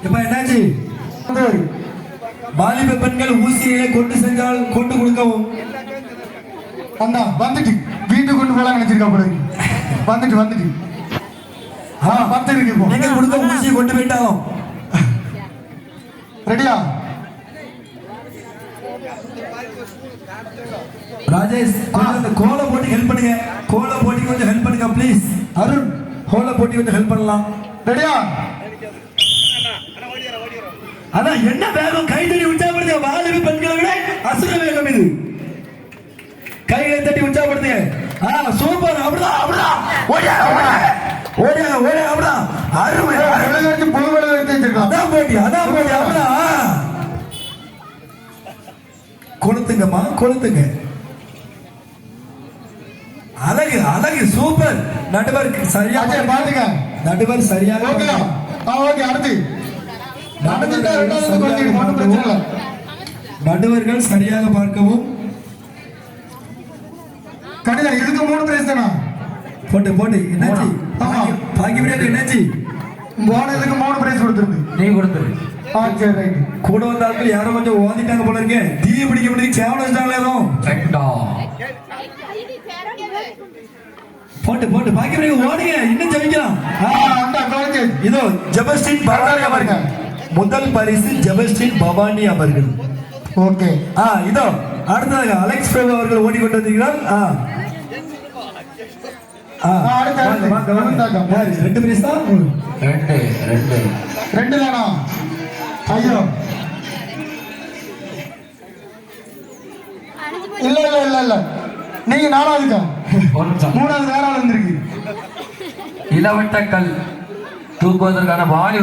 இப்ப என்னாச்சு? வாலிப பெண்கள் ஊசியில கொண்டு சென்றால் கொண்டு கொடுக்கவும். அண்ணா வந்துட்டு வீட்டுக்கு கொண்டு போலாம் நினைச்சிருக்கா போல வந்துட்டு வந்துட்டு பத்து இருக்கு இப்போ நீங்க கொடுக்க ஊசியை கொண்டு போயிட்டாலும் ரெடியா? ராஜேஷ் அந்த கோல போட்டி ஹெல்ப் பண்ணுங்க. கோல போட்டி கொஞ்சம் ஹெல்ப் பண்ணுங்க ப்ளீஸ். அருண் கோல போட்டி கொஞ்சம் ஹெல்ப் பண்ணலாம். ரெடியா? அதான் என்ன வேகம் கைதடி உற்சாகப்படுத்துங்க. வாலிப பெண்களை விட அசுர வேகம் இது. கைகளை தட்டி உற்சாகப்படுத்துங்க. சூப்பர். அப்படிதான் அப்படிதான் ஓடியா ஓடியா ஓடியா அப்படிதான் அருமை. அதான் போட்டி அதான் போட்டி அப்படிதான் கொளுத்துங்கம்மா கொளுத்துங்க. அழகு அழகு சூப்பர். நடுவர் சரியா பாத்துங்க. நடுவர் சரியாக அடுத்து நடுவர்கள் சரியாக பார்க்கவும். கடையில் இதுக்கு 3 பிரைஸ் தானா? போட்டு போட்டு என்னாச்சு? பாக்கியபடியாக என்னாச்சு? போனதுக்கு 3 பிரைஸ் கொடுத்துருக்கு. நீ கொடுத்துரு. சரி ரைட். கூட வந்த ஆட்கள் யாரும் கொஞ்சம் ஓதிட்டாங்க போல இருக்கேன். தீ பிடிக்க முடியும் கேவலம் வச்சிட்டாங்களே ஏதும். போட்டு போட்டு பாக்கியபடியாக ஓடுங்க. இன்னும் ஜெயிக்கலாம். இதோ ஜெபஸ்டின் பவானி அவர்கள் முதல் பரிசு. ஜெபஸ்டின் பவானி அவர்கள். ஓகே. இதோ அடுத்ததாக அலெக்ஸ் பிரபு அவர்கள் ஓடிக்கொண்டு வந்திருக்கிறார். 2 பிரைஸ் தான். 2 தானா? ஐயோ இல்ல இல்ல இல்ல இல்ல நீங்க 4வதுக்கா 3வது வேற ஆள் வந்திருக்கு. இளவட்ட கல் தூக்குவதற்கான வாலி